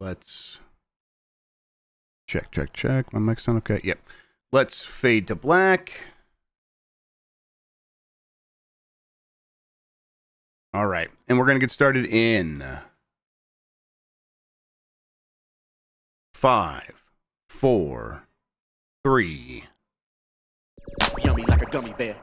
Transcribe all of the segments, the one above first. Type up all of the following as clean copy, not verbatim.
Let's check. My mic's on okay. Yep. Let's fade to black. All right. And we're going to get started in 5, 4, 3. Yummy like a gummy bear.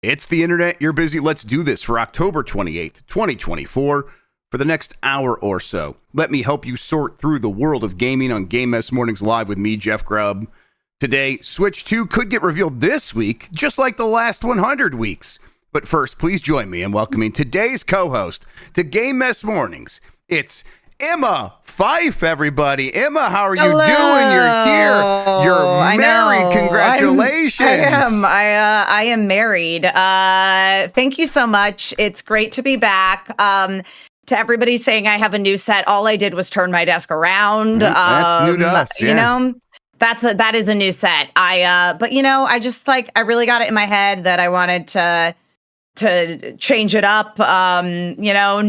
It's the internet. You're busy. Let's do this for October 28th, 2024. For the next hour or so, let me help you sort through the world of gaming on Game Mess Mornings Live with me, Jeff Grubb. Today, Switch 2 could get revealed this week, just like the last 100 weeks. But first, please join me in welcoming today's co-host to Game Mess Mornings. It's Emma Fyffe, everybody. Emma, how are you doing? You're here. You're married. Congratulations. I am married. Thank you so much. It's great to be back. To everybody saying I have a new set, all I did was turn my desk around. That's new to us, yeah. You know, that is a new set. But you know, I really got it in my head that I wanted to change it up. You know,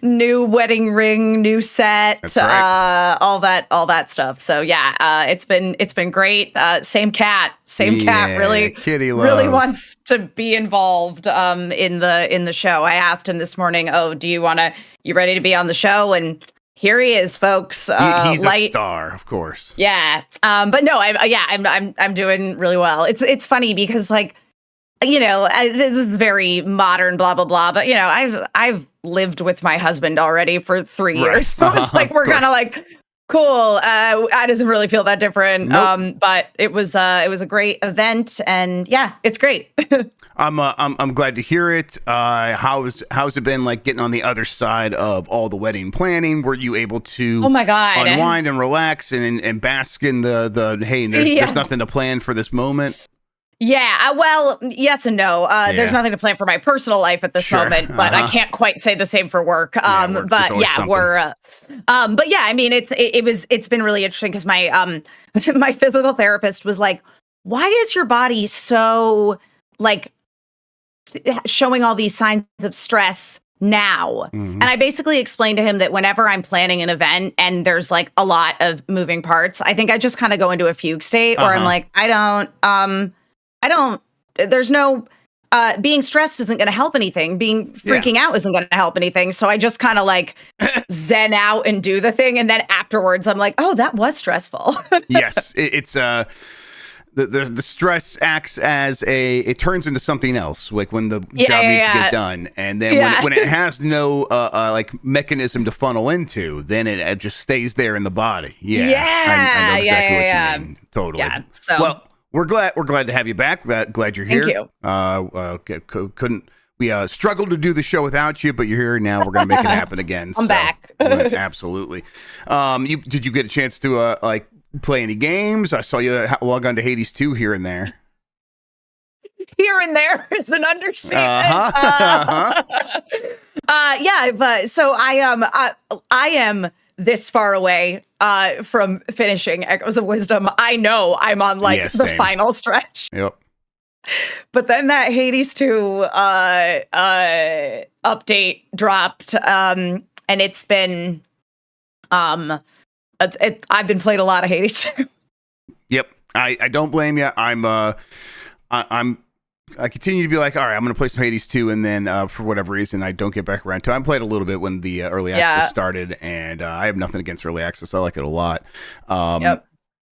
new wedding ring, new set, right. all that stuff. So yeah, it's been great. Same cat really kitty love. Really wants to be involved in the show. I asked him this morning, you ready to be on the show? And here he is, folks. He's a star, of course. Yeah. But no, I'm doing really well. It's funny because, like, you know, this is very modern, blah blah blah. But you know, I've lived with my husband already for 3 years, so it's like we're kind of like, cool. I doesn't really feel that different. Nope. But it was a great event, and yeah, it's great. I'm glad to hear it. How's it been, like, getting on the other side of all the wedding planning? Were you able to oh my God, unwind and relax and bask in the hey, there's nothing to plan for this moment? Yeah, well, yes and no. There's nothing to plan for my personal life at this moment, but I can't quite say the same for work. But yeah, we're. But yeah, I mean, it's been really interesting because my my physical therapist was like, "Why is your body so, like, showing all these signs of stress now?" And I basically explained to him that whenever I'm planning an event and there's like a lot of moving parts, I think I just kind of go into a fugue state, or I'm like, there's no, being stressed isn't going to help anything. Freaking out isn't going to help anything. So I just kind of like zen out and do the thing. And then afterwards I'm like, oh, that was stressful. Yes. It's, the stress acts as it turns into something else, like when the job needs to get done, and then when it has no like mechanism to funnel into, then it just stays there in the body. I know exactly what you mean. Totally. Yeah. So well, we're glad to have you back. Glad you're here. Thank you. Couldn't we struggled to do the show without you, but you're here now. We're gonna make it happen again. I'm back. Absolutely. Did you get a chance to like play any games? I saw you log on to Hades 2 here and there. Here and there is an understatement. So I am this far away from finishing Echoes of Wisdom. I know I'm on the final stretch. Yep. But then that Hades 2 update dropped, and it's been I've been playing a lot of Hades 2. Yep. I don't blame you. I continue to be like, all right, I'm going to play some Hades 2, and then for whatever reason, I don't get back around to it. I played a little bit when the early access started, and I have nothing against early access. I like it a lot.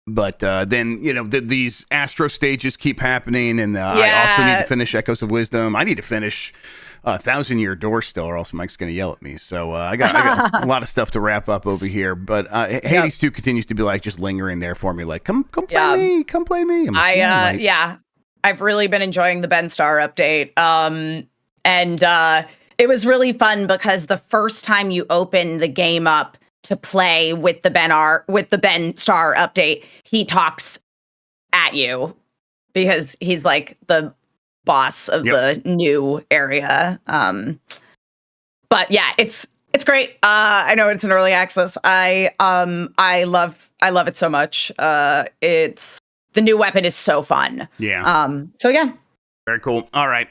But then, you know, these Astro stages keep happening, and I also need to finish Echoes of Wisdom. I need to finish 1,000-Year Door still, or else Mike's going to yell at me. So I got a lot of stuff to wrap up over here. But Hades 2 continues to be like just lingering there for me. Like, come play me, come play me. I'm like, I've really been enjoying the Ben Starr update. And it was really fun because the first time you open the game up to play with the Ben Starr update, he talks at you because he's like the boss of the new area. But yeah, it's great. I know it's an early access. I love it so much. new weapon is so fun. Yeah. So yeah. Very cool. All right.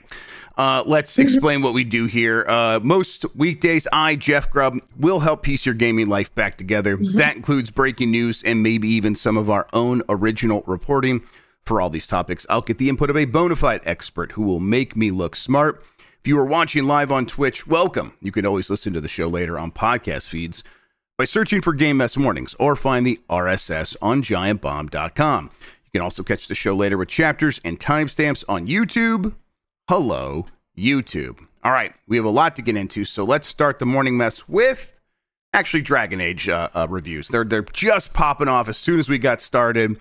Let's explain what we do here. Most weekdays, I, Jeff Grubb, will help piece your gaming life back together. That includes breaking news and maybe even some of our own original reporting. For all these topics, I'll get the input of a bona fide expert who will make me look smart. If you are watching live on Twitch, welcome. You can always listen to the show later on podcast feeds by searching for Game Mess Mornings or find the RSS on giantbomb.com. You can also catch the show later with chapters and timestamps on YouTube. Hello, YouTube. All right, we have a lot to get into, so let's start the morning mess with actually Dragon Age reviews. They're just popping off as soon as we got started.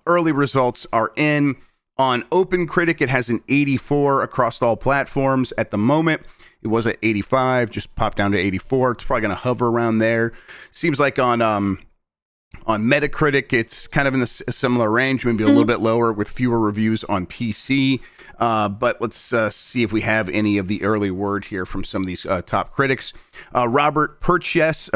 Early results are in. On OpenCritic, it has an 84 across all platforms at the moment. It was at 85, just popped down to 84. It's probably going to hover around there. Seems like on Metacritic, it's kind of in a similar range, maybe a little bit lower with fewer reviews on PC. But let's see if we have any of the early word here from some of these top critics. Robert Purchase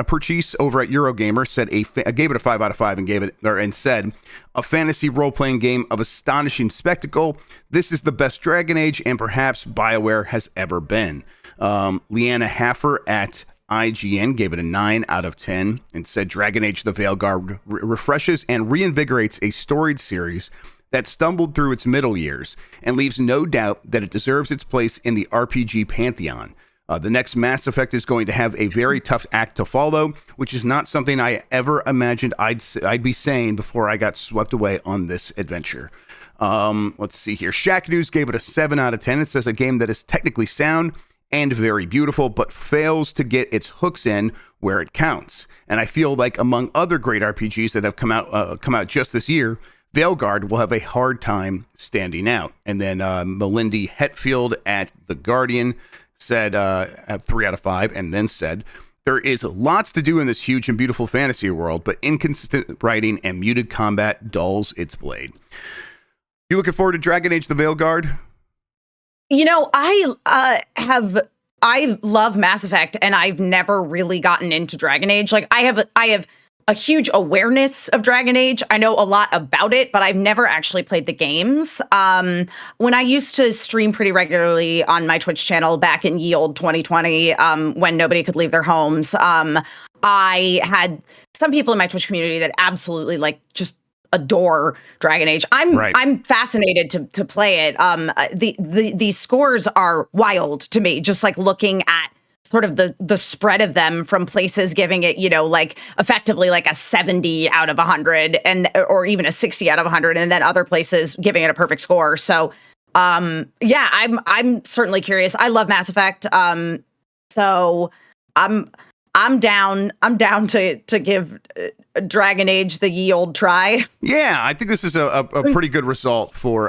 over at Eurogamer said gave it a 5 out of 5 and said a fantasy role-playing game of astonishing spectacle. This is the best Dragon Age and perhaps BioWare has ever been. Leanna Haffer at IGN gave it a 9 out of 10 and said Dragon Age the Veilguard refreshes and reinvigorates a storied series that stumbled through its middle years and leaves no doubt that it deserves its place in the RPG pantheon. The next Mass Effect is going to have a very tough act to follow, which is not something I ever imagined I'd be saying before I got swept away on this adventure. Let's see here. Shack News gave it a 7 out of 10. It says a game that is technically sound and very beautiful, but fails to get its hooks in where it counts. And I feel like among other great RPGs that have come out just this year, Veilguard will have a hard time standing out. And then Melindy Hetfield at The Guardian said 3 out of 5, and then said, there is lots to do in this huge and beautiful fantasy world, but inconsistent writing and muted combat dulls its blade. You looking forward to Dragon Age the Veilguard? You know, I love Mass Effect, and I've never really gotten into Dragon Age. Like, I have a huge awareness of Dragon Age. I know a lot about it, but I've never actually played the games. When I used to stream pretty regularly on my Twitch channel back in ye old 2020, when nobody could leave their homes, I had some people in my Twitch community that absolutely just adore Dragon Age. I'm fascinated to play it. The scores are wild to me, just like looking at sort of the spread of them from places giving it, effectively like a 70 out of 100 or even a 60 out of 100, and then other places giving it a perfect score. So yeah, I'm certainly curious. I love Mass Effect. So I'm down to give Dragon Age the ye old try. Yeah, I think this is a pretty good result for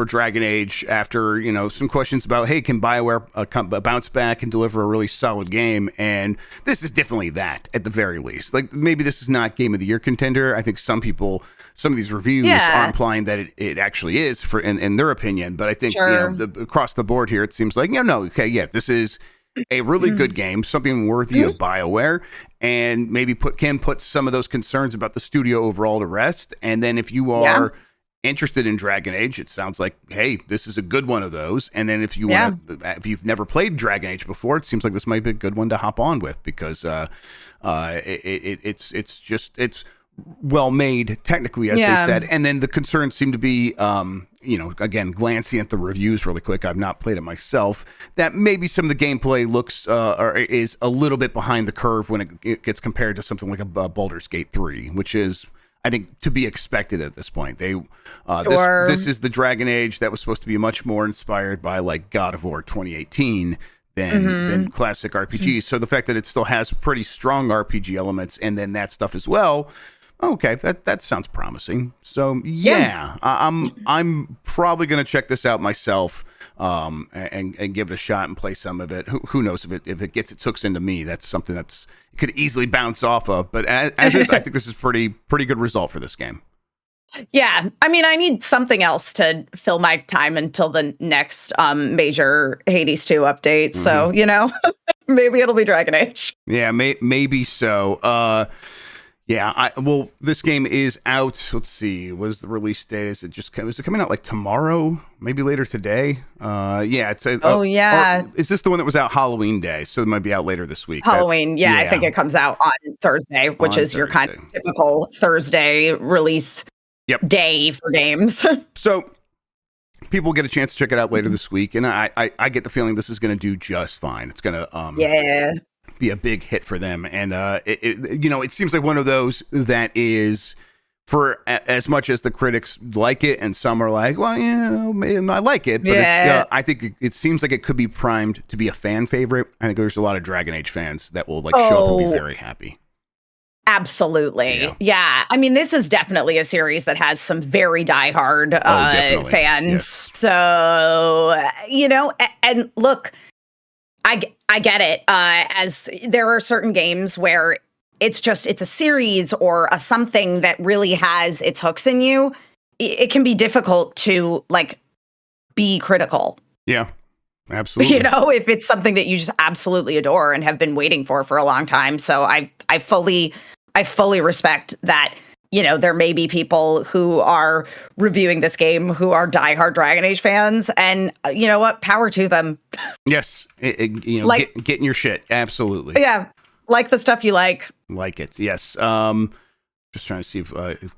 Dragon Age after, some questions about, hey, can BioWare bounce back and deliver a really solid game? And this is definitely that, at the very least. Like, maybe this is not Game of the Year contender. I think some of these reviews are implying that it actually is, in their opinion. But I think, across the board here, it seems like, this is a really good game, something worthy of BioWare, and maybe can put some of those concerns about the studio overall to rest. And then if you are interested in Dragon Age, it sounds like, hey, this is a good one of those. And then if if you've never played Dragon Age before, it seems like this might be a good one to hop on with, because it's well made technically, as they said. And then the concerns seem to be, again, glancing at the reviews really quick, I've not played it myself, that maybe some of the gameplay looks or is a little bit behind the curve when it gets compared to something like a Baldur's Gate 3, which is, I think, to be expected at this point. This is the Dragon Age that was supposed to be much more inspired by like God of War 2018 than classic RPGs. So the fact that it still has pretty strong RPG elements and then that stuff as well, okay, that sounds promising. So I'm probably going to check this out myself and give it a shot and play some of it. Who knows if it gets its hooks into me? That's something it could easily bounce off of. But as is, I think this is pretty good result for this game. Yeah, I mean, I need something else to fill my time until the next major Hades 2 update. So maybe it'll be Dragon Age. Yeah, maybe so. Yeah, well, this game is out. Let's see, what is the release date? Is it coming out like tomorrow? Maybe later today? Yeah, it's yeah. Is this the one that was out Halloween Day? So it might be out later this week. Halloween, yeah. I think it comes out on Thursday, which is your kind of typical Thursday release day for games. So people get a chance to check it out later this week, and I get the feeling this is going to do just fine. It's going to be a big hit for them, and it seems like one of those that is, for as much as the critics like it, and some are like, well, I like it, but I think it seems like it could be primed to be a fan favorite. I think there's a lot of Dragon Age fans that will show up and be very happy. Absolutely. Yeah. I mean, this is definitely a series that has some very diehard fans. Yes. So, and look, I get it. As there are certain games where it's a series or a something that really has its hooks in you. It can be difficult to be critical. Yeah, absolutely. If it's something that you just absolutely adore and have been waiting for a long time. So I fully respect that. There may be people who are reviewing this game who are diehard Dragon Age fans, and you know what? Power to them. Yes, getting your shit. Absolutely. Yeah, like the stuff you like. Like it. Yes. Just trying to see if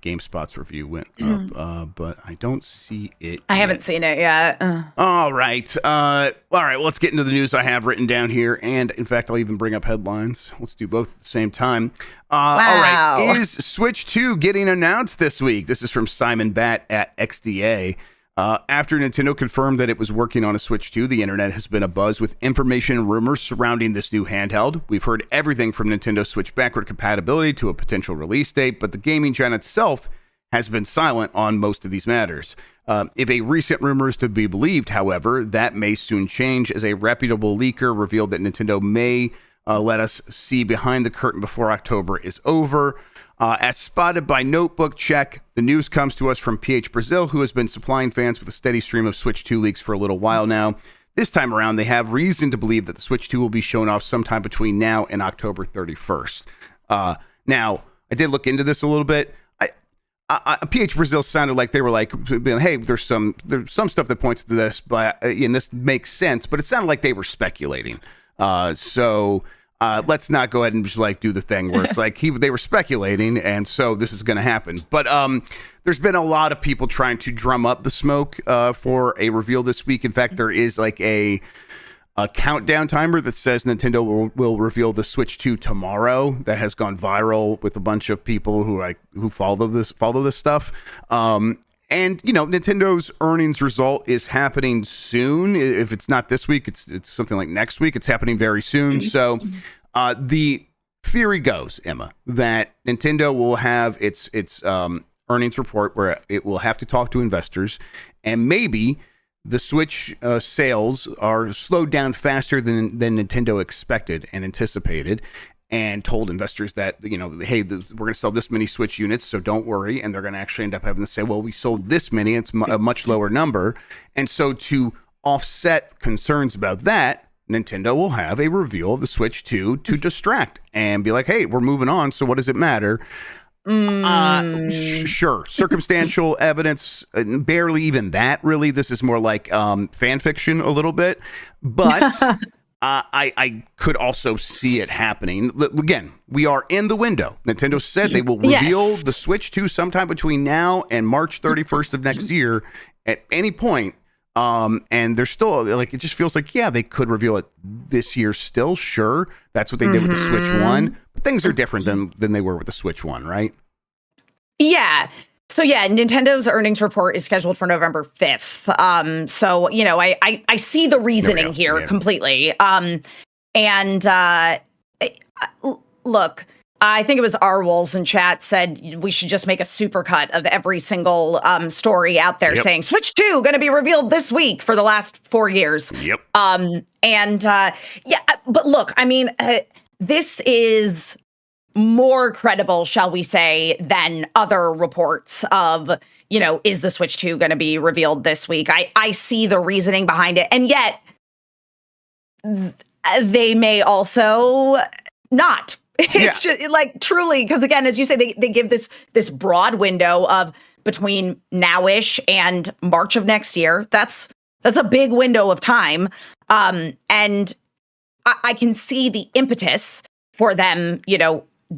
GameSpot's review went up, but I don't see it. I haven't seen it yet. All right. Well, let's get into the news I have written down here. And in fact, I'll even bring up headlines. Let's do both at the same time. Wow. All right. Is Switch 2 getting announced this week? This is from Simon Batt at XDA. After Nintendo confirmed that it was working on a Switch 2, the internet has been abuzz with information and rumors surrounding this new handheld. We've heard everything from Nintendo Switch backward compatibility to a potential release date, but the gaming giant itself has been silent on most of these matters. If a recent rumor is to be believed, however, that may soon change, as a reputable leaker revealed that Nintendo may let us see behind the curtain before October is over. As spotted by Notebook Check, the news comes to us from PH Brazil, who has been supplying fans with a steady stream of Switch 2 leaks for a little while now. This time around, they have reason to believe that the Switch 2 will be shown off sometime between now and October 31st. Now, I did look into this a little bit. PH Brazil sounded like they were like, hey, there's some stuff that points to this, but and this makes sense, but it sounded like they were speculating. Let's not go ahead and just do the thing where it's like they were speculating, and so this is going to happen. But there's been a lot of people trying to drum up the smoke for a reveal this week. In fact, there is a countdown timer that says Nintendo will reveal the Switch 2 tomorrow. That has gone viral with a bunch of people who follow this stuff. And, Nintendo's earnings result is happening soon. If it's not this week, it's something like next week. It's happening very soon. So the theory goes, Emma, that Nintendo will have its earnings report where it will have to talk to investors, and maybe the Switch sales are slowed down faster than Nintendo expected and anticipated, and told investors that, hey, we're going to sell this many Switch units, so don't worry. And they're going to actually end up having to say, well, we sold this many. It's a much lower number. And so to offset concerns about that, Nintendo will have a reveal of the Switch 2 to distract and be like, hey, we're moving on, so what does it matter? Sure. Circumstantial evidence, barely even that, really. This is more like fan fiction a little bit. But I could also see it happening. Again, we are in the window. Nintendo said they will reveal the Switch 2 sometime between now and March 31st of next year at any point. And they're still it just feels like, they could reveal it this year still. Sure. That's what they did with the Switch 1. But things are different than they were with the Switch 1, right? Yeah. So Nintendo's earnings report is scheduled for November 5th. So, I see the reasoning here completely. Look, I think it was our Walz in chat said we should just make a supercut of every single story out there saying Switch 2 going to be revealed this week for the last 4 years. Yep. But look, I mean, this is more credible, shall we say, than other reports of, is the Switch 2 going to be revealed this week? I see the reasoning behind it. And yet they may also not It's just like truly, because again, as you say, they give this broad window of between now-ish and March of next year. That's a big window of time. And I can see the impetus for them,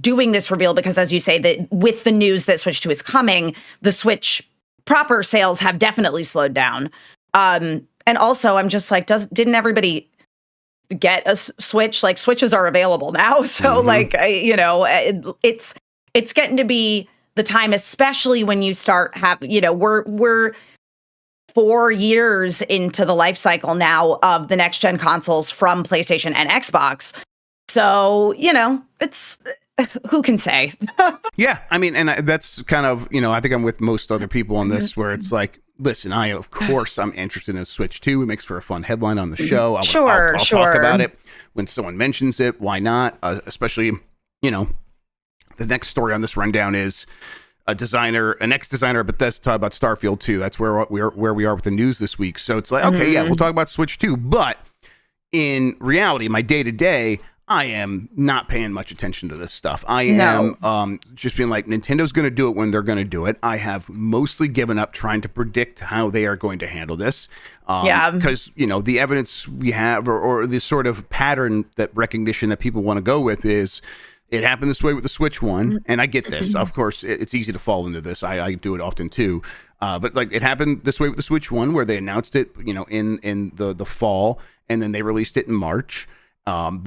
doing this reveal, because as you say, that with the news that Switch 2 is coming, the Switch proper sales have definitely slowed down. And also I'm just like, didn't everybody get a Switch? Like, Switches are available now. So it's getting to be the time, especially when you start we're 4 years into the life cycle now of the next gen consoles from PlayStation and Xbox. So, it's, who can say? Yeah. I mean, and that's kind of, I think I'm with most other people on this, where it's like, listen, of course I'm interested in Switch 2. It makes for a fun headline on the show. I'll talk about it when someone mentions it. Why not? Especially, the next story on this rundown is an ex-designer at Bethesda talk about Starfield 2. That's where we are with the news this week. So it's like, okay, yeah, we'll talk about Switch 2. But in reality, my day-to-day, I am not paying much attention to this stuff. I am just being like, Nintendo's going to do it when they're going to do it. I have mostly given up trying to predict how they are going to handle this. Because, the evidence we have or this sort of pattern, that recognition that people want to go with is, it happened this way with the Switch 1. And I get this. Of course, it's easy to fall into this. I do it often too. But like, it happened this way with the Switch 1, where they announced it, in the fall, and then they released it in March. That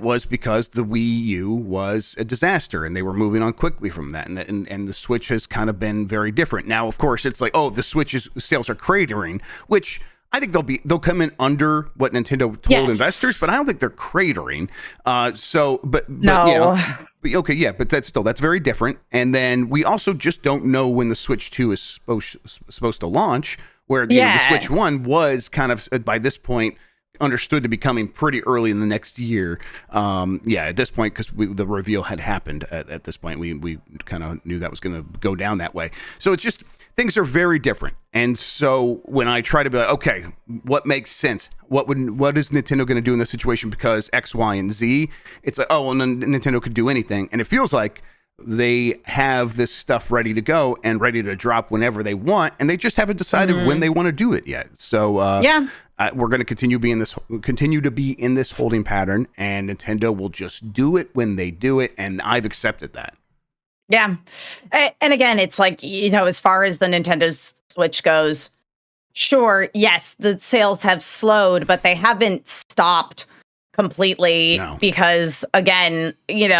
was because the Wii U was a disaster, and they were moving on quickly from that. And the Switch has kind of been very different. Now, of course, it's like, the Switch's sales are cratering, which I think they'll come in under what Nintendo told investors, but I don't think they're cratering. But that's very different. And then we also just don't know when the Switch 2 is supposed to launch, where the Switch 1 was kind of, by this point, understood to be coming pretty early in the next year. At this point, because the reveal had happened at this point, we kind of knew that was going to go down that way. So it's just, things are very different. And so when I try to be like, okay, what makes sense? What is Nintendo going to do in this situation? Because X, Y, and Z, it's like, Nintendo could do anything. And it feels like they have this stuff ready to go and ready to drop whenever they want, and they just haven't decided when they want to do it yet. So we're going to continue to be in this holding pattern, and Nintendo will just do it when they do it, and I've accepted that. Yeah. And again, it's like, as far as the Nintendo Switch goes, sure, yes, the sales have slowed, but they haven't stopped completely. No. Because again, it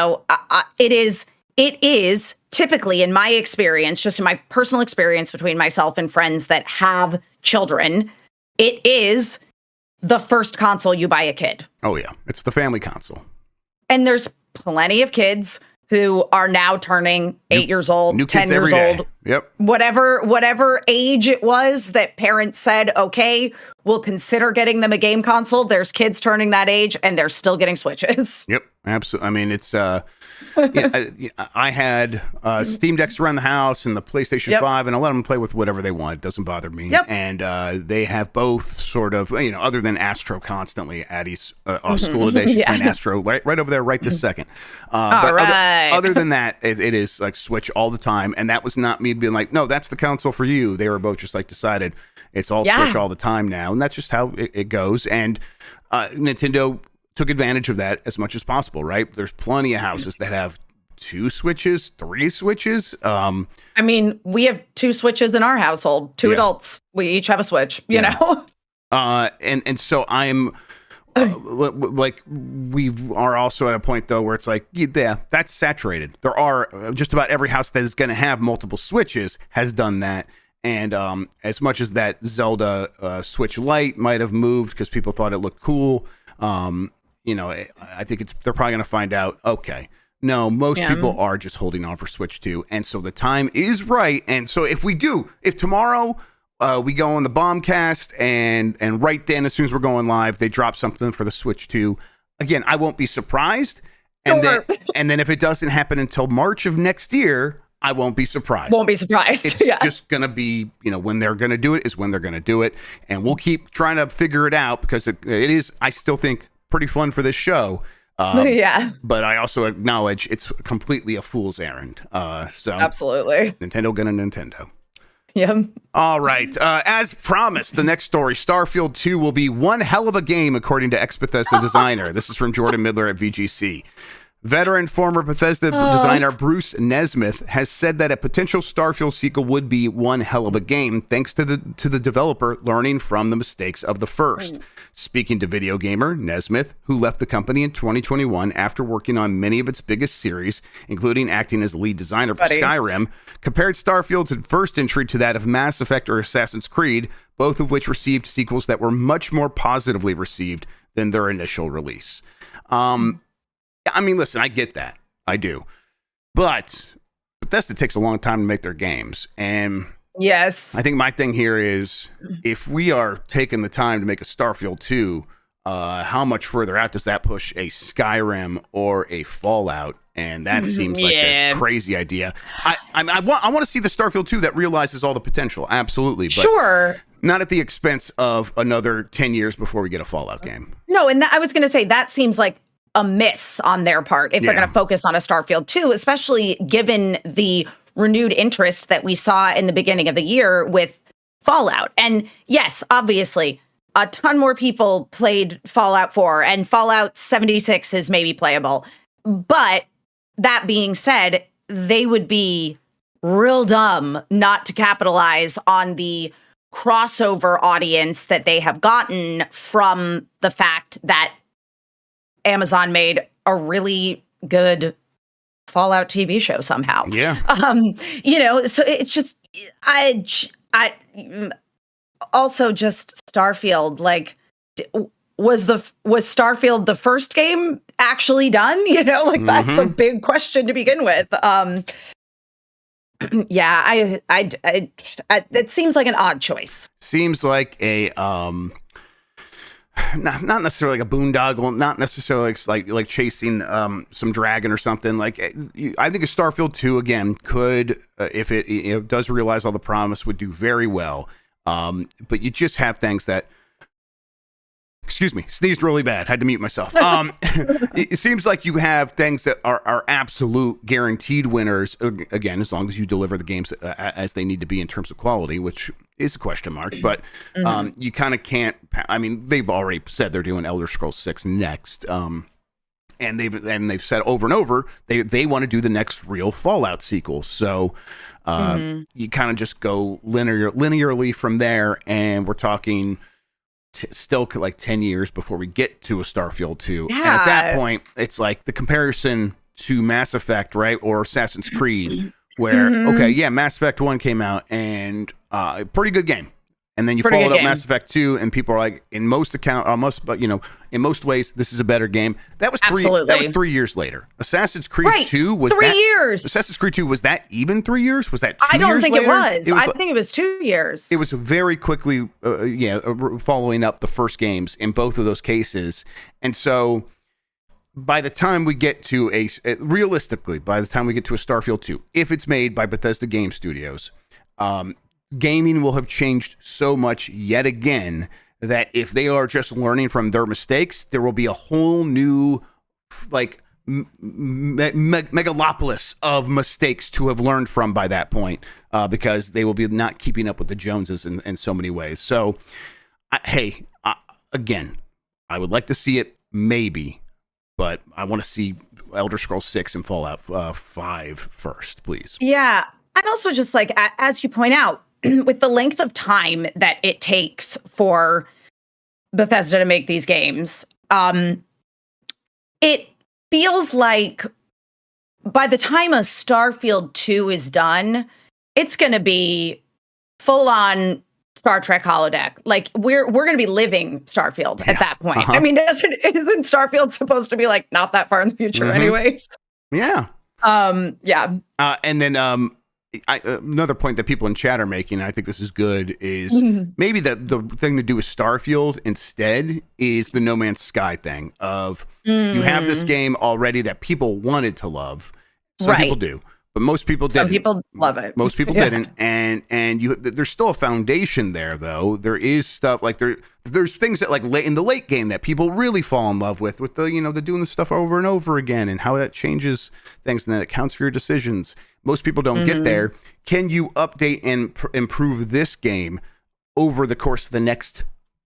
is typically, in my experience, just in my personal experience between myself and friends that have children, it is the first console you buy a kid. Oh, yeah. It's the family console. And there's plenty of kids who are now turning 8 years old, 10 years old. Yep. Whatever age it was that parents said, okay, we'll consider getting them a game console. There's kids turning that age, and they're still getting Switches. Yep. Absolutely. I mean, it's... I had Steam Decks around the house and the PlayStation 5, and I let them play with whatever they want. It doesn't bother me. Yep. And they have both sort of, other than Astro constantly, Addie's off school today, she's playing Astro right over there right this second. Other than that, it is like Switch all the time. And that was not me being like, no, that's the console for you. They were both just like decided it's all Switch all the time now. And that's just how it goes. And Nintendo took advantage of that as much as possible, right? There's plenty of houses that have 2 Switches, 3 Switches. I mean, we have 2 Switches in our household, 2 adults. We each have a Switch, you know? And so I'm like, we are also at a point though where it's like, yeah, that's saturated. There are just about every house that is going to have multiple Switches has done that. And as much as that Zelda Switch Lite might have moved because people thought it looked cool, I think they're probably going to find out, okay, no, most people are just holding on for Switch 2. And so the time is right. And so if tomorrow we go on the Bombcast and right then, as soon as we're going live, they drop something for the Switch 2, again, I won't be surprised. And then if it doesn't happen until March of next year, I won't be surprised. It's just going to be, when they're going to do it is when they're going to do it. And we'll keep trying to figure it out because it is, I still think, pretty fun for this show. Yeah. But I also acknowledge it's completely a fool's errand. So absolutely. Nintendo gonna Nintendo. Yeah. All right. As promised, the next story, Starfield 2 will be one hell of a game, according to ex-Bethesda designer. This is from Jordan Midler at VGC. Veteran former Bethesda designer Bruce Nesmith has said that a potential Starfield sequel would be one hell of a game, thanks to the developer learning from the mistakes of the first. Speaking to Video Gamer, Nesmith, who left the company in 2021 after working on many of its biggest series, including acting as lead designer for Skyrim, compared Starfield's first entry to that of Mass Effect or Assassin's Creed, both of which received sequels that were much more positively received than their initial release. I mean, listen, I get that. I do. But Bethesda takes a long time to make their games. And yes, I think my thing here is, if we are taking the time to make a Starfield 2, how much further out does that push a Skyrim or a Fallout? And that seems like a crazy idea. I want to see the Starfield 2 that realizes all the potential. Absolutely. But sure. Not at the expense of another 10 years before we get a Fallout game. No, and I was going to say, that seems like a miss on their part if they're going to focus on a Starfield 2, especially given the renewed interest that we saw in the beginning of the year with Fallout. And yes, obviously, a ton more people played Fallout 4, and Fallout 76 is maybe playable. But that being said, they would be real dumb not to capitalize on the crossover audience that they have gotten from the fact that Amazon made a really good Fallout TV show somehow. Yeah. So it's just, I also just Starfield, like, was Starfield the first game actually done? That's a big question to begin with. Yeah, it seems like an odd choice. Seems like a, not necessarily like a boondoggle, not necessarily like chasing some dragon or something. Like, I think a Starfield 2 again could, if it does realize all the promise, would do very well. But you just have things that, excuse me, sneezed really bad, had to mute myself. It seems like you have things that are absolute guaranteed winners, again, as long as you deliver the games as they need to be in terms of quality, which is a question mark. But you kind of can't, I mean, they've already said they're doing Elder Scrolls 6 next. And they've said over and over they want to do the next real Fallout sequel. So you kind of just go linearly from there, and we're talking still like 10 years before we get to a Starfield 2. Yeah. And at that point, it's like the comparison to Mass Effect, right? Or Assassin's Creed, where, okay, yeah, Mass Effect 1 came out, and a pretty good game. And then you followed up Mass Effect 2, and people are like, in most ways, this is a better game. That was 3 years later. Assassin's Creed 2 was 3 years. Assassin's Creed 2, was that even 3 years? Was that 2 years I don't think later? it was. I think it was 2 years. It was very quickly, following up the first games in both of those cases. And so by the time we get to realistically, by the time we get to a Starfield 2, if it's made by Bethesda Game Studios, gaming will have changed so much yet again that if they are just learning from their mistakes, there will be a whole new, like, megalopolis of mistakes to have learned from by that point, because they will be not keeping up with the Joneses in so many ways. So, again, I would like to see it maybe, but I want to see Elder Scrolls 6 and Fallout 5 first, please. Yeah. I'd also just like, as you point out, with the length of time that it takes for Bethesda to make these games, it feels like by the time a Starfield 2 is done, it's going to be full on Star Trek holodeck. Like, we're going to be living Starfield at that point. I mean, isn't Starfield supposed to be like not that far in the future anyways? Yeah. Yeah. And then another point that people in chat are making, and I think this is good, is maybe the thing to do with Starfield instead is the No Man's Sky thing of you have this game already that people wanted to love. Some people do. but most people didn't. Some people love it. Most people didn't, and there's still a foundation there, though. There is stuff like there's things that like in the late game that people really fall in love with the the doing the stuff over and over again and how that changes things and then it counts for your decisions. Most people don't get there. Can you update and improve this game over the course of the next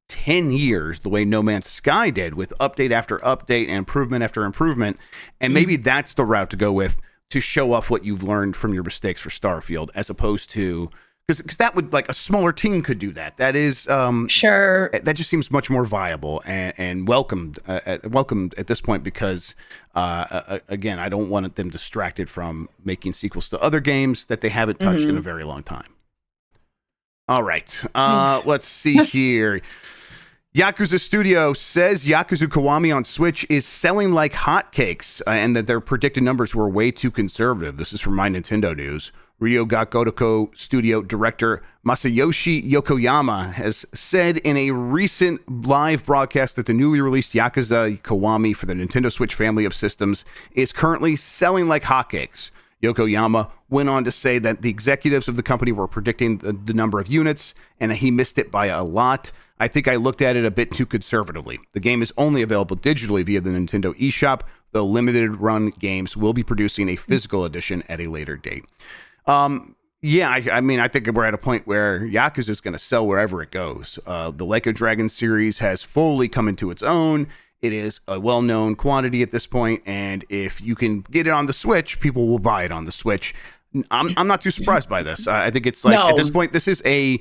10 years, the way No Man's Sky did, with update after update and improvement after improvement? And maybe that's the route to go with, to show off what you've learned from your mistakes for Starfield, as opposed to, because that would, like, a smaller team could do that. That is sure. That just seems much more viable and welcomed at this point, because again, I don't want them distracted from making sequels to other games that they haven't touched in a very long time. All right, let's see here. Yakuza Studio says Yakuza Kiwami on Switch is selling like hotcakes, and that their predicted numbers were way too conservative. This is from My Nintendo News. Ryoga Godoko Studio director Masayoshi Yokoyama has said in a recent live broadcast that the newly released Yakuza Kiwami for the Nintendo Switch family of systems is currently selling like hotcakes. Yokoyama went on to say that the executives of the company were predicting the number of units, and he missed it by a lot. I think I looked at it a bit too conservatively. The game is only available digitally via the Nintendo eShop, though limited run games will be producing a physical edition at a later date. I mean, I think we're at a point where Yakuza is going to sell wherever it goes. The Like a Dragon series has fully come into its own. It is a well-known quantity at this point, and if you can get it on the Switch, people will buy it on the Switch. I'm not too surprised by this. I think it's like, at this point, this is a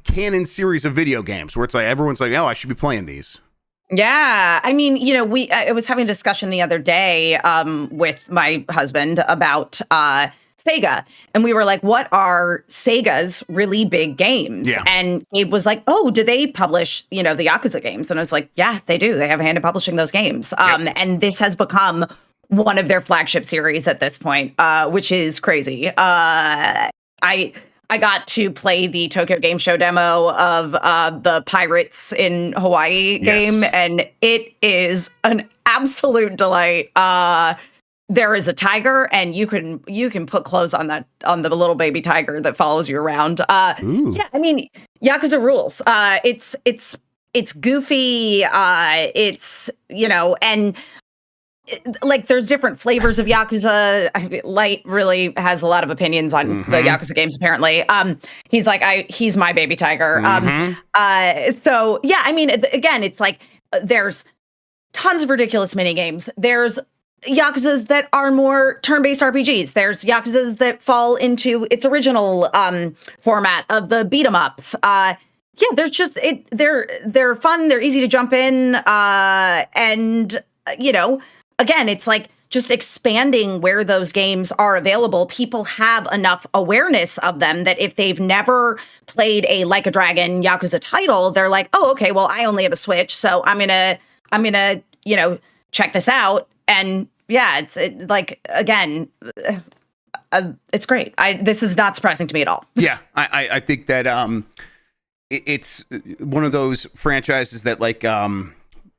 canon series of video games where it's like everyone's like, oh, I should be playing these. Yeah, I mean, I was having a discussion the other day with my husband about Sega, and we were like, what are Sega's really big games? Yeah. And Gabe was like, oh, do they publish, the Yakuza games? And I was like, yeah, they do. They have a hand in publishing those games. And this has become one of their flagship series at this point, which is crazy. I got to play the Tokyo Game Show demo of the Pirates in Hawaii game, and it is an absolute delight. There is a tiger, and you can put clothes on the little baby tiger that follows you around. Yeah, I mean, Yakuza rules. It's goofy. It's and like there's different flavors of Yakuza. Light really has a lot of opinions on the Yakuza games. Apparently, he's like, he's my baby tiger. So yeah, I mean, again, it's like there's tons of ridiculous mini games. There's Yakuzas that are more turn-based RPGs. There's Yakuzas that fall into its original format of the beat 'em ups. Yeah, there's just they're fun. They're easy to jump in, and again, it's like just expanding where those games are available. People have enough awareness of them that if they've never played a Like a Dragon Yakuza title, they're like, oh, okay, well, I only have a Switch, so I'm gonna check this out. And yeah, it's great. This is not surprising to me at all. Yeah, I think that it's one of those franchises that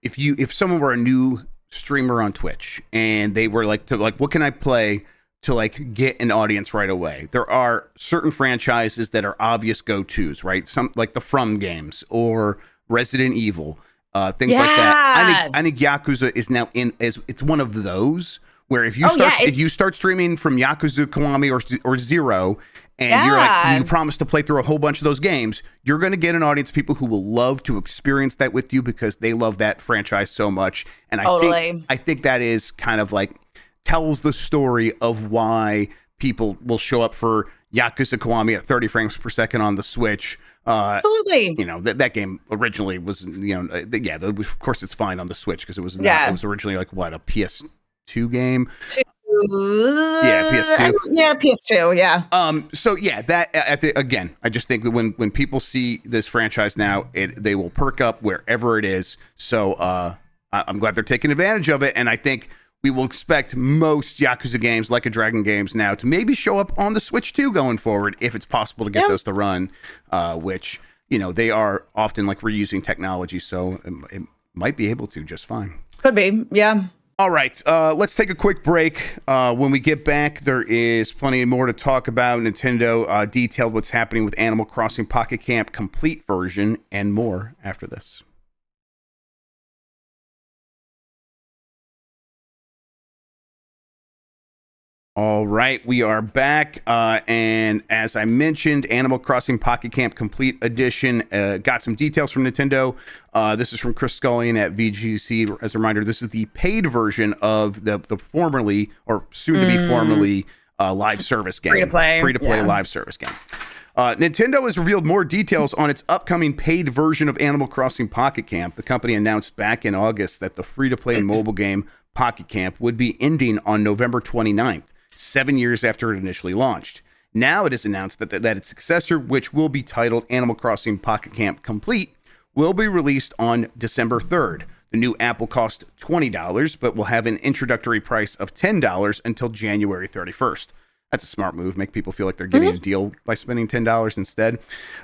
if someone were a new streamer on Twitch and they were like, what can I play to get an audience right away? There are certain franchises that are obvious go-tos, right? Some like the From games or Resident Evil. Things like that. I think Yakuza is now it's one of those where if you start streaming from Yakuza Kiwami or Zero, and you're like, you promise to play through a whole bunch of those games, you're going to get an audience of people who will love to experience that with you because they love that franchise so much. And I think that is kind of like tells the story of why people will show up for Yakuza Kiwami at 30 frames per second on the Switch. Absolutely. That game originally was, of course it's fine on the Switch because it was it was originally like what, a PS2 game? Yeah, PS2. Yeah, PS2. Yeah. So yeah, that again, I just think that when people see this franchise now, they will perk up wherever it is. So I'm glad they're taking advantage of it, and I think we will expect most Yakuza games, Like a Dragon games, now to maybe show up on the Switch too going forward, if it's possible to get those to run. Which they are often like reusing technology, so it might be able to just fine. Could be, yeah. All right, let's take a quick break. When we get back, there is plenty more to talk about. Nintendo detailed what's happening with Animal Crossing Pocket Camp Complete version and more after this. All right, we are back, and as I mentioned, Animal Crossing Pocket Camp Complete Edition got some details from Nintendo. This is from Chris Scullion at VGC. As a reminder, this is the paid version of the formerly, or soon-to-be formerly, live service game. Free-to-play live service game. Nintendo has revealed more details on its upcoming paid version of Animal Crossing Pocket Camp. The company announced back in August that the free-to-play mobile game Pocket Camp would be ending on November 29th. 7 years after it initially launched. Now it is announced that its successor, which will be titled Animal Crossing Pocket Camp Complete, will be released on December 3rd. The new app will cost $20, but will have an introductory price of $10 until January 31st. That's a smart move. Make people feel like they're getting a deal by spending $10 instead.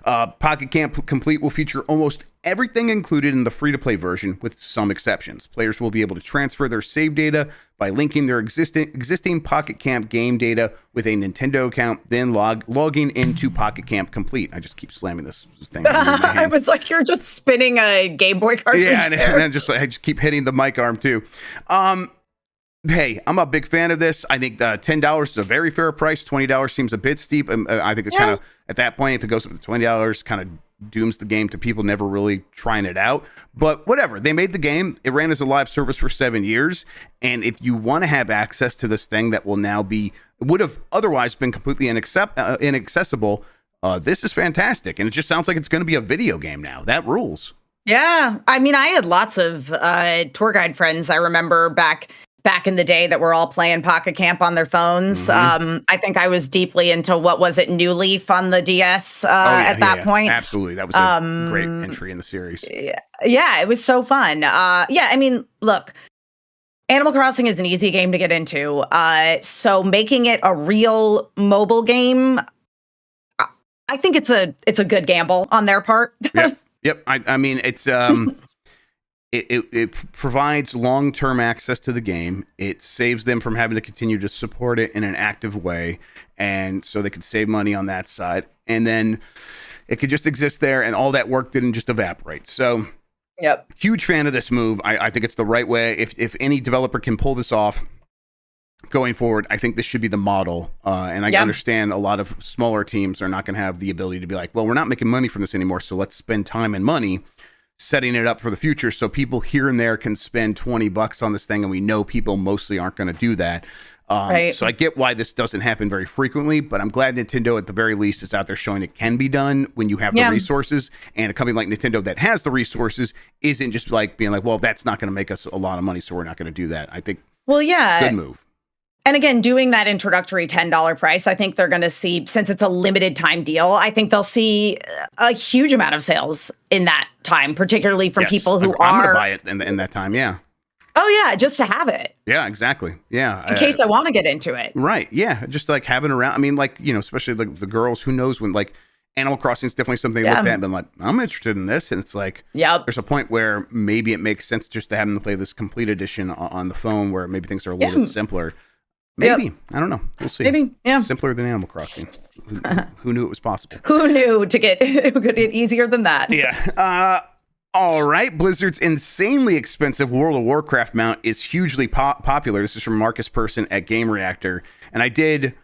Pocket Camp Complete will feature almost everything included in the free-to-play version, with some exceptions. Players will be able to transfer their save data by linking their existing Pocket Camp game data with a Nintendo account, then logging into Pocket Camp Complete. I just keep slamming this thing. I was like, you're just spinning a Game Boy cartridge. Yeah, and there. then I just keep hitting the mic arm too. Hey, I'm a big fan of this. I think $10 is a very fair price. $20 seems a bit steep. I think it kind of, at that point, if it goes up to $20, kind of dooms the game to people never really trying it out. But whatever. They made the game. It ran as a live service for 7 years. And if you want to have access to this thing that will now would have otherwise been completely inaccessible, this is fantastic. And it just sounds like it's going to be a video game now. That rules. Yeah. I mean, I had lots of tour guide friends. I remember back in the day that were all playing Pocket Camp on their phones. I think I was deeply into, what was it, New Leaf on the DS at that point. Absolutely. That was a great entry in the series. Yeah, it was so fun. I mean, look, Animal Crossing is an easy game to get into. So making it a real mobile game, I think it's a good gamble on their part. Yep. I mean, it's... It provides long-term access to the game. It saves them from having to continue to support it in an active way, and so they could save money on that side. And then it could just exist there, and all that work didn't just evaporate. So, huge fan of this move. I think it's the right way. If any developer can pull this off going forward, I think this should be the model. And I understand a lot of smaller teams are not going to have the ability to be like, well, we're not making money from this anymore, so let's spend time and money setting it up for the future so people here and there can spend $20 on this thing, and we know people mostly aren't going to do that. So I get why this doesn't happen very frequently, but I'm glad Nintendo at the very least is out there showing it can be done when you have the resources, and a company like Nintendo that has the resources isn't just like being like, well, that's not going to make us a lot of money, so we're not going to do that. I think good move. And again, doing that introductory $10 price, I think they're going to see, since it's a limited time deal, I think they'll see a huge amount of sales in that time, particularly from people who I'm going to buy it in that time, Oh, yeah, just to have it. Yeah, exactly. Yeah. In case I want to get into it. Right, yeah. Just like having around, I mean, like, you know, especially like the girls, who knows when, like, Animal Crossing is definitely something they looked at and been like, I'm interested in this. And it's like, there's a point where maybe it makes sense just to have them play this complete edition on the phone where maybe things are a little bit simpler. Maybe. I don't know. We'll see. Maybe. Yeah. Simpler than Animal Crossing. Who knew it was possible? Who knew it could get easier than that? Yeah. All right. Blizzard's insanely expensive World of Warcraft mount is hugely popular. This is from Marcus Persson at Game Reactor. And I did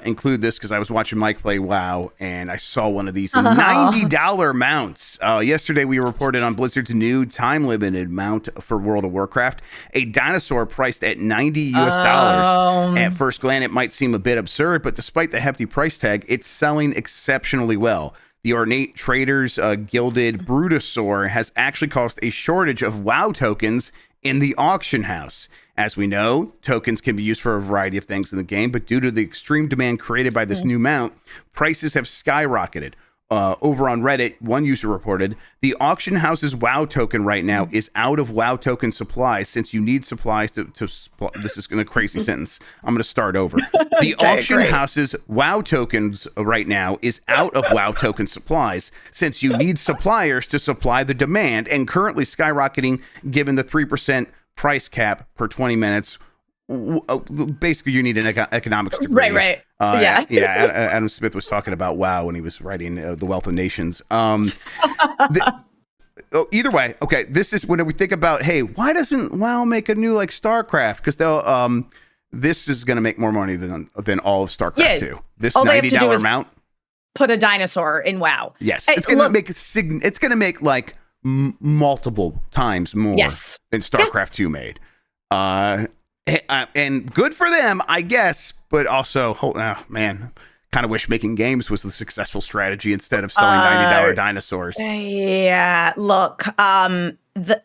include this because I was watching Mike play WoW, and I saw one of these $90 mounts. Yesterday, we reported on Blizzard's new time-limited mount for World of Warcraft, a dinosaur priced at $90 US. At first glance, it might seem a bit absurd, but despite the hefty price tag, it's selling exceptionally well. The ornate Traders Gilded Brutosaur has actually caused a shortage of WoW tokens in the auction house. As we know, tokens can be used for a variety of things in the game, but due to the extreme demand created by this new mount, prices have skyrocketed. Over on Reddit, one user reported, the auction house's WoW token right now is out of WoW token supplies since you need supplies to this is a crazy sentence. I'm going to start over. The auction house's WoW tokens right now is out of WoW token supplies since you need suppliers to supply the demand, and currently skyrocketing given the 3% price cap per 20 minutes. Basically, you need an economics degree. Right. Yeah. Adam Smith was talking about WoW when he was writing The Wealth of Nations. Either way, okay. This is when we think about, hey, why doesn't WoW make a new like StarCraft? Because they'll this is going to make more money than all of StarCraft 2. This $90 amount. Put a dinosaur in WoW. Yes, it's going to make it's going to make like multiple times more than StarCraft 2 made. And good for them, I guess, but also, man, kind of wish making games was the successful strategy instead of selling $90 dinosaurs. Yeah, look, I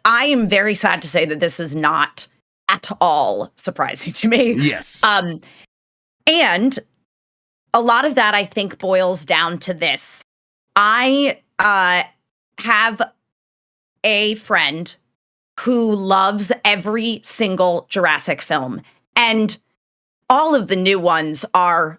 am very sad to say that this is not at all surprising to me. Yes. And a lot of that, I think, boils down to this. I have a friend who loves every single Jurassic film, and all of the new ones are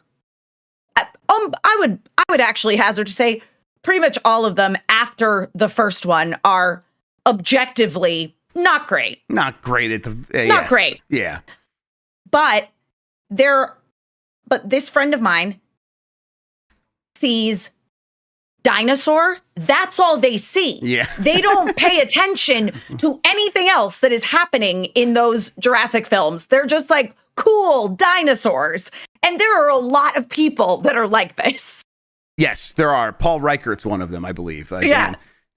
I would actually hazard to say pretty much all of them after the first one are objectively not great. Not great at the not great. Yeah. But this friend of mine sees dinosaur, that's all they see. Yeah. They don't pay attention to anything else that is happening in those Jurassic films. They're just like, cool, dinosaurs. And there are a lot of people that are like this. Yes, there are. Paul Reichert's one of them, I believe.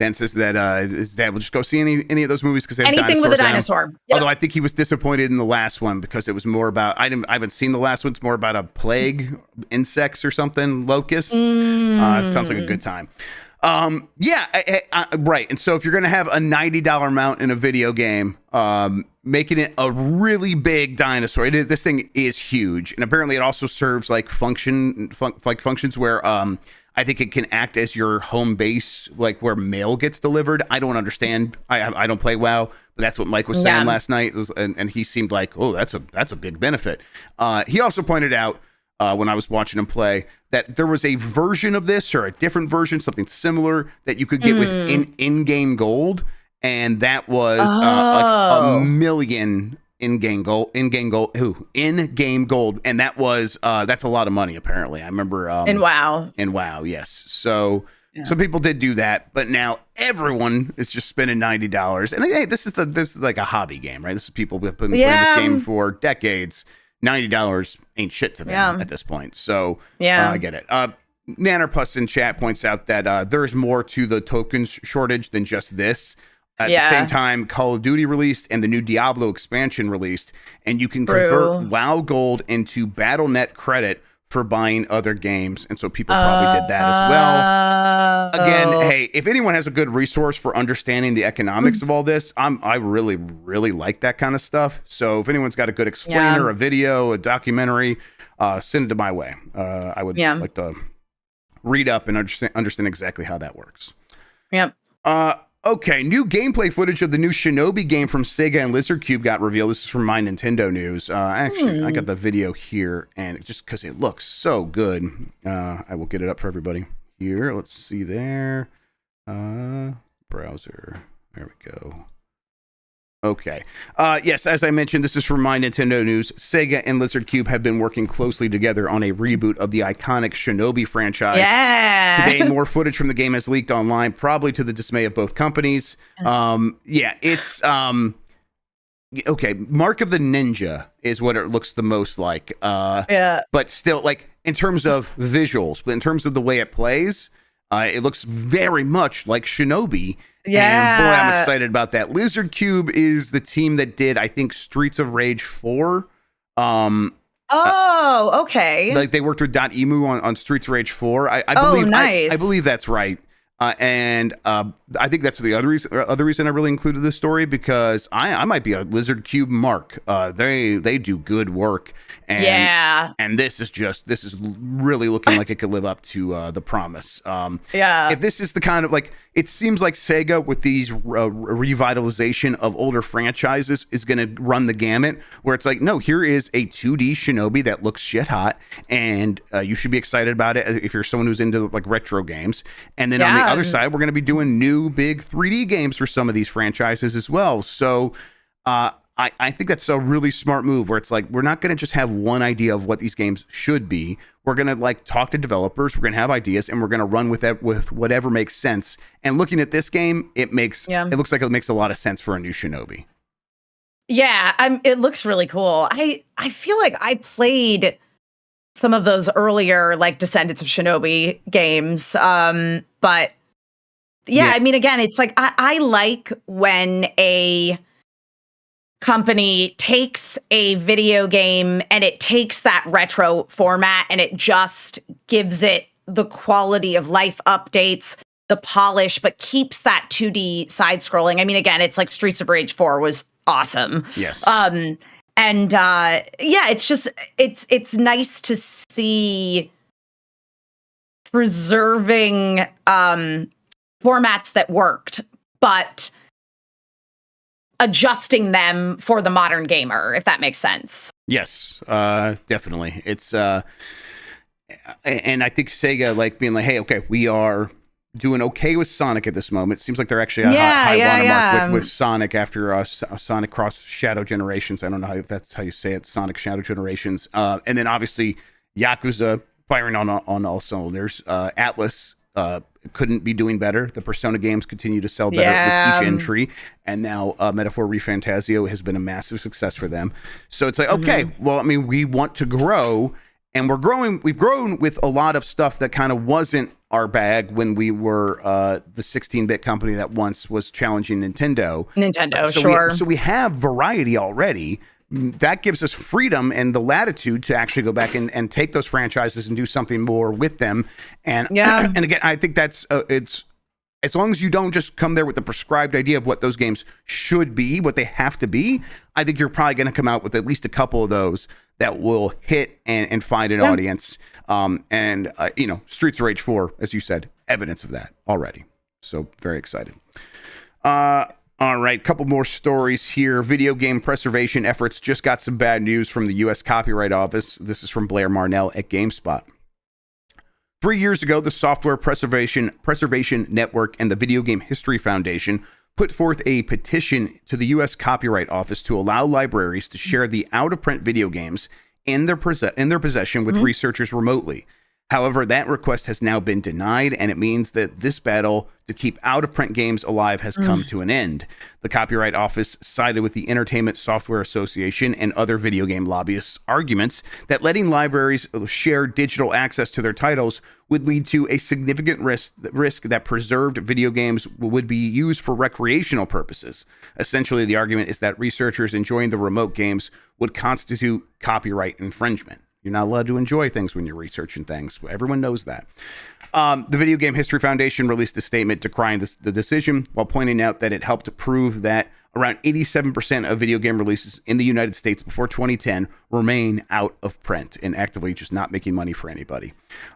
Dan says that his dad will just go see any of those movies because they have anything with a dinosaur. Yep. Although I think he was disappointed in the last one because it was more about I haven't seen the last one. It's more about a plague, insects or something, locusts. It sounds like a good time. Right. And so if you're gonna have a $90 amount in a video game, making it a really big dinosaur, this thing is huge, and apparently it also serves like functions where I think it can act as your home base, like where mail gets delivered. I don't understand. I don't play WoW, but that's what Mike was saying last night. And he seemed like, oh, that's a big benefit. He also pointed out when I was watching him play that there was a version of this or a different version, something similar that you could get with in-game gold. And that was like 1 million in-game gold, and that was that's a lot of money apparently. I remember in WoW, yes. So some people did do that, but now everyone is just spending $90. And hey, this is like a hobby game, right? This is people who have been playing this game for decades. $90 ain't shit to them at this point. So I get it. Nannerpuss in chat points out that there's more to the tokens shortage than just this. At the same time, Call of Duty released and the new Diablo expansion released, and you can convert WoW Gold into Battle.net credit for buying other games, and so people probably did that as well. Again, hey, if anyone has a good resource for understanding the economics of all this, I really, really like that kind of stuff. So if anyone's got a good explainer, a video, a documentary, send it my way. I would like to read up and understand exactly how that works. Yep. Okay, new gameplay footage of the new Shinobi game from Sega and Lizardcube got revealed. This is from My Nintendo News. Actually, I got the video here, and just because it looks so good, I will get it up for everybody here. Let's see there. Browser. There we go. Okay. Yes, as I mentioned, this is from My Nintendo News. Sega and Lizardcube have been working closely together on a reboot of the iconic Shinobi franchise. Yeah. Today, more footage from the game has leaked online, probably to the dismay of both companies. It's okay. Mark of the Ninja is what it looks the most like. But still, like in terms of visuals, but in terms of the way it plays, it looks very much like Shinobi. Yeah. And boy, I'm excited about that. Lizardcube is the team that did, I think, Streets of Rage 4. Okay. Like they worked with .emu on Streets of Rage 4. I believe, nice. I believe that's right. And I think that's the other reason I really included this story, because I might be a Lizardcube mark. They do good work. And this is really looking like it could live up to the promise. If this is the kind of, like, it seems like Sega with these revitalization of older franchises is going to run the gamut, where it's like, no, here is a 2D Shinobi that looks shit hot, and you should be excited about it if you're someone who's into like retro games. And then on the other side, we're going to be doing new big 3D games for some of these franchises as well. So I think that's a really smart move where it's like, we're not going to just have one idea of what these games should be. We're going to like talk to developers. We're going to have ideas and we're going to run with that, with whatever makes sense. And looking at this game, it looks like it makes a lot of sense for a new Shinobi. Yeah, it looks really cool. I feel like I played some of those earlier like Descendants of Shinobi games. But yeah, I mean, again, it's like I like when a company takes a video game and it takes that retro format and it just gives it the quality of life updates, the polish, but keeps that 2D side scrolling. I mean, again, it's like Streets of Rage 4 was awesome. Yes. It's just it's nice to see preserving formats that worked, but adjusting them for the modern gamer, if that makes sense. Yes, definitely. It's and I think Sega like being like, hey, okay, we are doing okay with Sonic at this moment. It seems like they're actually at high watermark with Sonic after Sonic Cross Shadow Generations. I don't know if that's how you say it, Sonic Shadow Generations. And then obviously Yakuza firing on all cylinders. Atlas couldn't be doing better. The Persona games continue to sell better with each entry, and now Metaphor ReFantazio has been a massive success for them. So it's like, okay, well, I mean, we want to grow, and we're growing. We've grown with a lot of stuff that kind of wasn't our bag when we were the 16-bit company that once was challenging Nintendo. So we have variety already. That gives us freedom and the latitude to actually go back and take those franchises and do something more with them. And and again, I think that's it's as long as you don't just come there with the prescribed idea of what those games should be, what they have to be. I think you're probably going to come out with at least a couple of those that will hit and find an audience. Streets of Rage 4, as you said, evidence of that already. So very excited. All right, couple more stories here. Video game preservation efforts just got some bad news from the U.S. Copyright Office. This is from Blair Marnell at GameSpot. 3 years ago, the Software Preservation Network and the Video Game History Foundation put forth a petition to the U.S. Copyright Office to allow libraries to share the out-of-print video games in their possession with researchers remotely. However, that request has now been denied, and it means that this battle to keep out-of-print games alive has come to an end. The Copyright Office sided with the Entertainment Software Association and other video game lobbyists' arguments that letting libraries share digital access to their titles would lead to a significant risk that preserved video games would be used for recreational purposes. Essentially, the argument is that researchers enjoying the remote games would constitute copyright infringement. You're not allowed to enjoy things when you're researching things. Everyone knows that. The Video Game History Foundation released a statement decrying the decision while pointing out that it helped to prove that around 87% of video game releases in the United States before 2010 remain out of print and actively just not making money for anybody.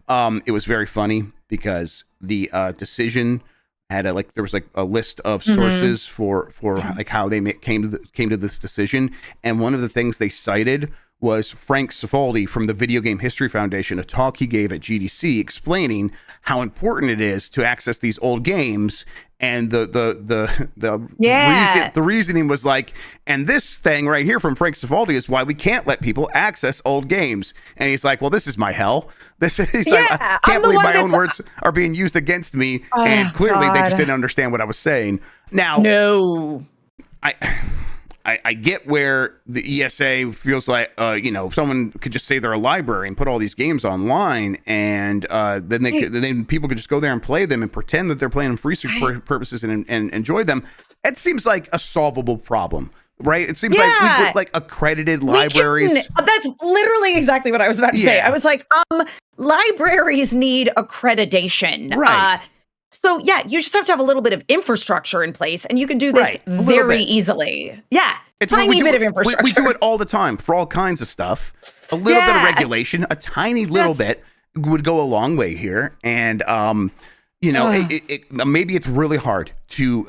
It was very funny because the decision had there was a list of sources for like how they came to this decision, and one of the things they cited was Frank Cifaldi from the Video Game History Foundation, a talk he gave at GDC explaining how important it is to access these old games. And the reasoning was like, and this thing right here from Frank Cifaldi is why we can't let people access old games. And he's like, well, this is my hell. He's like, I can't believe my own words are being used against me. And clearly they just didn't understand what I was saying. Now, I get where the ESA feels like, someone could just say they're a library and put all these games online, and then people could just go there and play them and pretend that they're playing them for research purposes and enjoy them. It seems like a solvable problem, right? It seems like accredited libraries. That's literally exactly what I was about to say. I was like, libraries need accreditation. Right. So yeah, you just have to have a little bit of infrastructure in place, and you can do this very easily. Yeah, it's tiny bit of infrastructure. We do it all the time for all kinds of stuff. A little bit of regulation, a tiny little bit would go a long way here. And maybe it's really hard to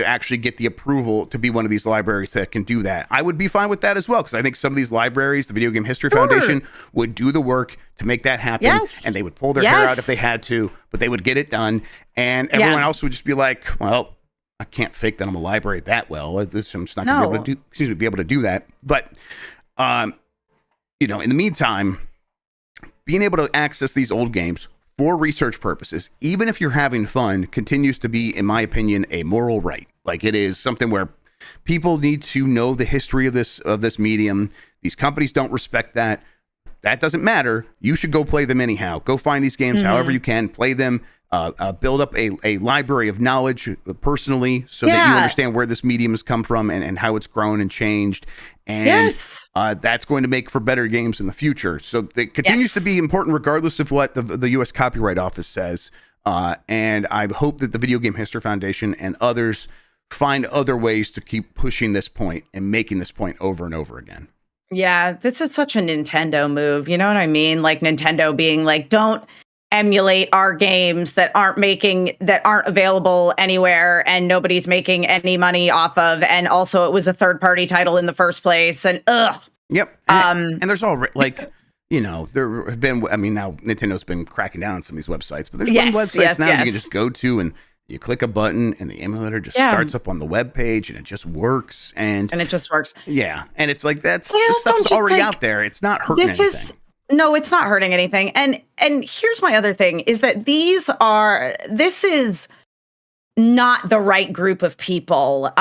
actually get the approval to be one of these libraries that can do that. I would be fine with that as well, because I think some of these libraries, the Video Game History Foundation, would do the work to make that happen, and they would pull their hair out if they had to, but they would get it done, and everyone else would just be like, well, I can't fake that I'm a library that well. I'm just not going to be able to do that. But, you know, in the meantime, being able to access these old games for research purposes, even if you're having fun, continues to be, in my opinion, a moral right. Like, it is something where people need to know the history of this medium. These companies don't respect that. That doesn't matter. You should go play them anyhow. Go find these games however you can, play them. Build up a library of knowledge personally so that you understand where this medium has come from and how it's grown and changed. And that's going to make for better games in the future. So it continues to be important regardless of what the U.S. Copyright Office says. And I hope that the Video Game History Foundation and others find other ways to keep pushing this point and making this point over and over again. Yeah, this is such a Nintendo move. You know what I mean? Like Nintendo being like, don't emulate our games that aren't available anywhere and nobody's making any money off of. And also it was a third-party title in the first place. And Yep. And there's all like, you know, there have been, I mean, now Nintendo's been cracking down on some of these websites, but there's websites now you can just go to and you click a button and the emulator just starts up on the web page and it just works. And it just works. Yeah. And it's like, this stuff's already out there. It's not hurting anything. No, it's not hurting anything. And here's my other thing is that this is not the right group of people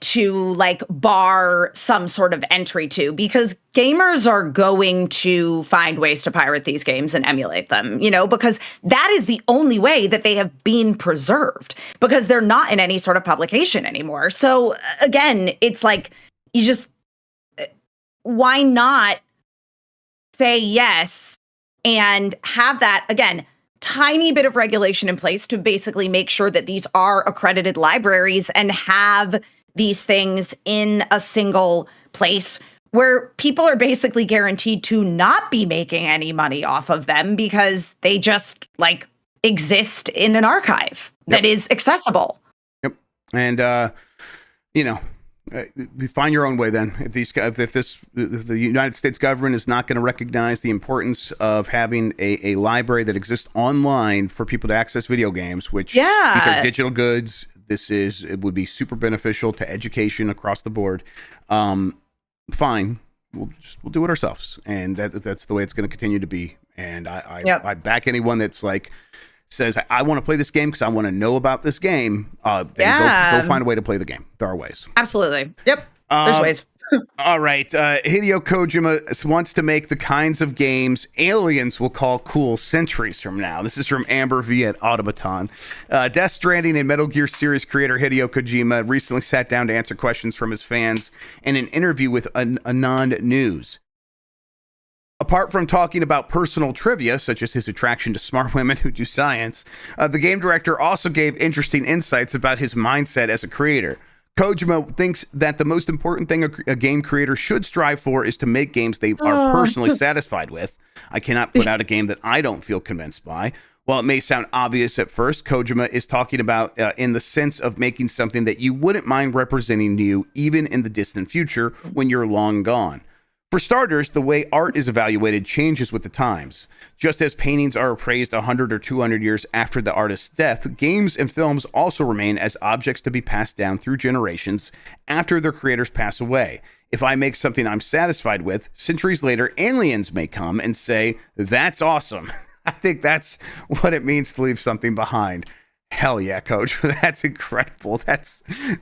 to like bar some sort of entry to, because gamers are going to find ways to pirate these games and emulate them, you know, because that is the only way that they have been preserved, because they're not in any sort of publication anymore. So again, it's like, why not say yes and have that, again, tiny bit of regulation in place to basically make sure that these are accredited libraries and have these things in a single place where people are basically guaranteed to not be making any money off of them because they just like exist in an archive that is accessible. Yep. And, you know, find your own way then. If the United States government is not going to recognize the importance of having a library that exists online for people to access video games, which these are digital goods, it would be super beneficial to education across the board. Fine, we'll do it ourselves, and that's the way it's going to continue to be. And I back anyone that's like says, I want to play this game because I want to know about this game, then go find a way to play the game. There are ways. Absolutely. Yep. There's ways. All right. Hideo Kojima wants to make the kinds of games aliens will call cool centuries from now. This is from Amber V at Automaton. Death Stranding and Metal Gear series creator Hideo Kojima recently sat down to answer questions from his fans in an interview with Anand News. Apart from talking about personal trivia, such as his attraction to smart women who do science, the game director also gave interesting insights about his mindset as a creator. Kojima thinks that the most important thing a game creator should strive for is to make games they are personally satisfied with. I cannot put out a game that I don't feel convinced by. While it may sound obvious at first, Kojima is talking about in the sense of making something that you wouldn't mind representing you even in the distant future when you're long gone. For starters, the way art is evaluated changes with the times. Just as paintings are appraised 100 or 200 years after the artist's death, games and films also remain as objects to be passed down through generations after their creators pass away. If I make something I'm satisfied with, centuries later, aliens may come and say, "That's awesome." I think that's what it means to leave something behind. Hell yeah, Coach. That's incredible.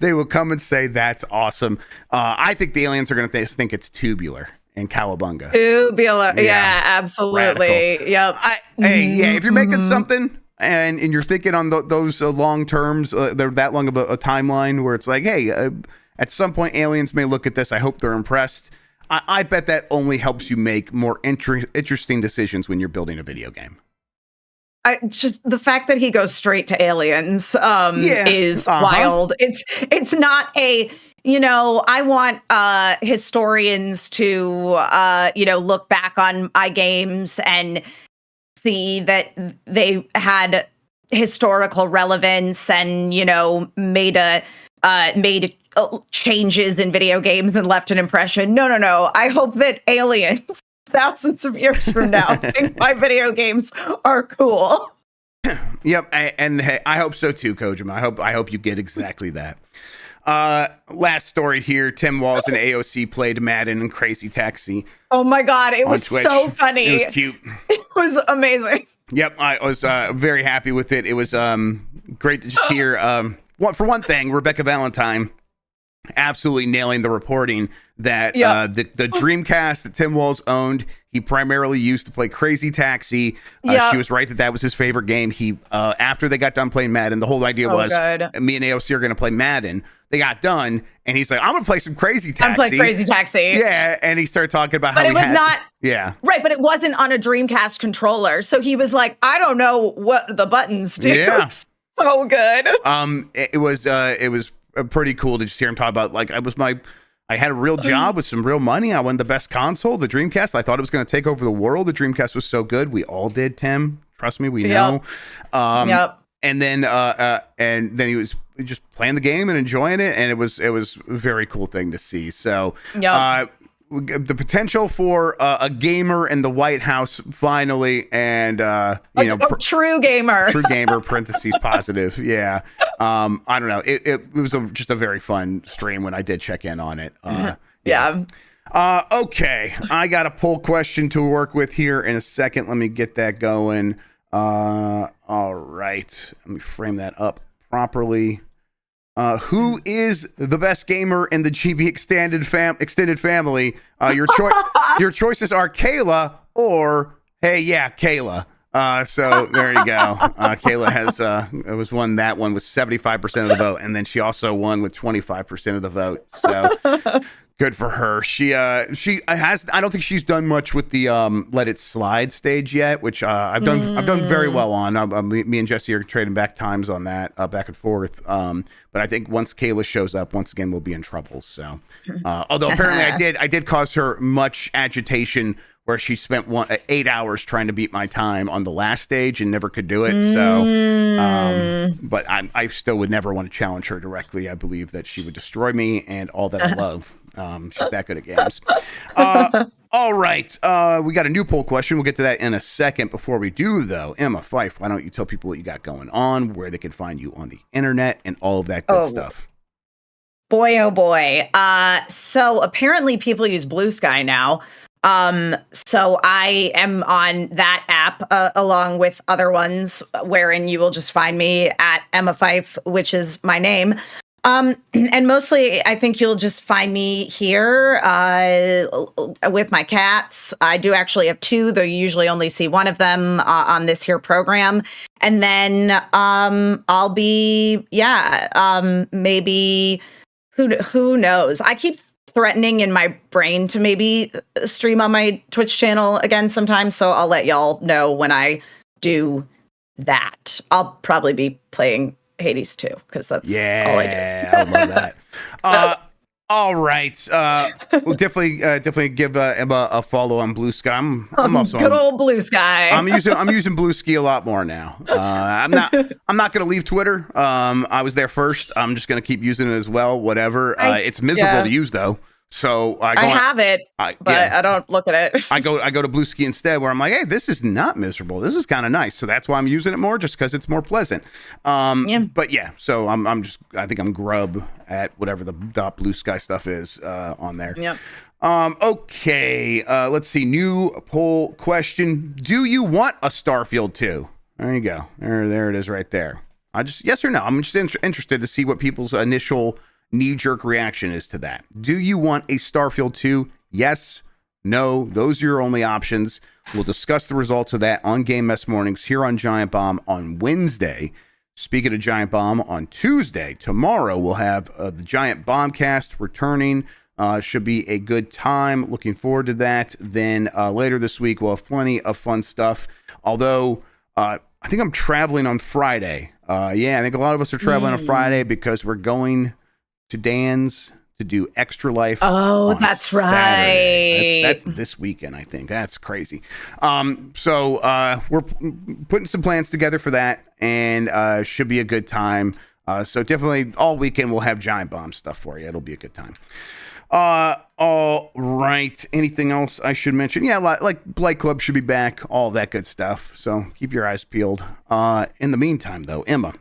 They will come and say, "That's awesome." I think the aliens are going to think it's tubular and cowabunga. Tubular. Yeah, absolutely. Radical. Yep. If you're making something and you're thinking on those long terms, they're that long of a timeline where it's like, hey, at some point aliens may look at this. I hope they're impressed. I bet that only helps you make more interesting decisions when you're building a video game. Just the fact that he goes straight to aliens is wild. It's not a, I want historians to, look back on my games and see that they had historical relevance and, made changes in video games and left an impression. No. I hope that aliens thousands of years from now think my video games are cool. Yep, I hope so too, Kojima. I hope you get exactly that. Last story here. Tim Walz and AOC played Madden and Crazy Taxi. Oh my God, it was Twitch. so funny. It was cute. It was amazing. Yep, I was very happy with it. It was great to just hear. For one thing, Rebecca Valentine absolutely nailing the reporting that the Dreamcast that Tim Walz owned, he primarily used to play Crazy Taxi. She was right that was his favorite game. He after they got done playing Madden, the whole idea was me and AOC are going to play Madden. They got done, and he's like, "I'm going to play some Crazy Taxi." I'm playing Crazy Taxi. Yeah, and he started talking about but how it was not. Yeah, right, but it wasn't on a Dreamcast controller, so he was like, "I don't know what the buttons do." Yeah, so good. It was pretty cool to just hear him talk about like I had a real job with some real money. I won the best console, the Dreamcast. I thought it was going to take over the world. The Dreamcast was so good. We all did, Tim. Trust me, we know. And then he was just playing the game and enjoying it, and it was a very cool thing to see. So the potential for a gamer in the White House finally, and a true gamer, parentheses positive. Yeah. I don't know. It was just a very fun stream when I did check in on it. Okay. I got a poll question to work with here in a second. Let me get that going. All right. Let me frame that up properly. Who is the best gamer in the GB extended family? Your choices are Kayla or Kayla. So there you go. Kayla has won that one with 75% of the vote, and then she also won with 25% of the vote. So good for her. She has. I don't think she's done much with the Let It Slide stage yet, which I've done very well on. Me and Jesse are trading back times on that, back and forth. But I think once Kayla shows up, once again we'll be in trouble. So although apparently I did cause her much agitation, where she spent 8 hours trying to beat my time on the last stage and never could do it. So, but I still would never want to challenge her directly. I believe that she would destroy me and all that I love. She's that good at games. All right. We got a new poll question. We'll get to that in a second. Before we do, though, Emma Fyffe, why don't you tell people what you got going on, where they can find you on the internet, and all of that good stuff? Boy, oh boy. So apparently people use Blue Sky now. So I am on that app along with other ones wherein you will just find me at Emma Fyffe, which is my name. And mostly I think you'll just find me here with my cats. I do actually have two, though you usually only see one of them on this here program. And then I'll be, maybe, who knows? I keep threatening in my brain to maybe stream on my Twitch channel again sometime, so I'll let y'all know when I do that. I'll probably be playing Hades too, because that's all I do. I love that. All right. We'll definitely give Emma a follow on Blue Sky. I'm also good old Blue Sky. I'm using Blue Sky a lot more now. I'm not gonna leave Twitter. I was there first. I'm just gonna keep using it as well. Whatever. It's miserable to use though. So I have it, but I don't look at it. I go to Blue Sky instead, where I'm like, hey, this is not miserable. This is kind of nice. So that's why I'm using it more, just because it's more pleasant. But yeah, so I think I'm Grubb at whatever the Blue Sky stuff is on there. Yep. Okay. Let's see. New poll question: do you want a Starfield 2? There you go. There it is, right there. Yes or no. I'm just interested to see what people's initial knee-jerk reaction is to that. Do you want a Starfield 2? Yes, no, those are your only options. We'll discuss the results of that on Game Mess Mornings here on Giant Bomb on Wednesday. Speaking of Giant Bomb, on Tuesday, tomorrow, we'll have the Giant Bombcast returning. Should be a good time. Looking forward to that. Then later this week, we'll have plenty of fun stuff. Although, I think I'm traveling on Friday. I think a lot of us are traveling on Friday because we're going to Dan's to do Extra Life. Oh, that's Saturday. Right. That's this weekend, I think. That's crazy. So we're putting some plans together for that, and should be a good time. So definitely all weekend we'll have Giant Bomb stuff for you. It'll be a good time. All right. Anything else I should mention? Yeah, like Blight Club should be back, all that good stuff. So keep your eyes peeled. In the meantime, though, Emma,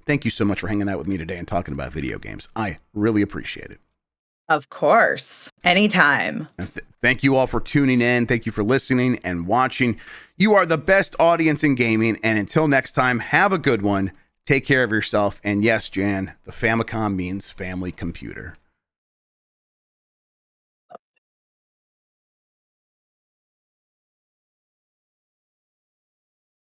thank you so much for hanging out with me today and talking about video games. I really appreciate it. Of course. Anytime. Thank you all for tuning in. Thank you for listening and watching. You are the best audience in gaming. And until next time, have a good one. Take care of yourself. And yes, Jan, the Famicom means family computer.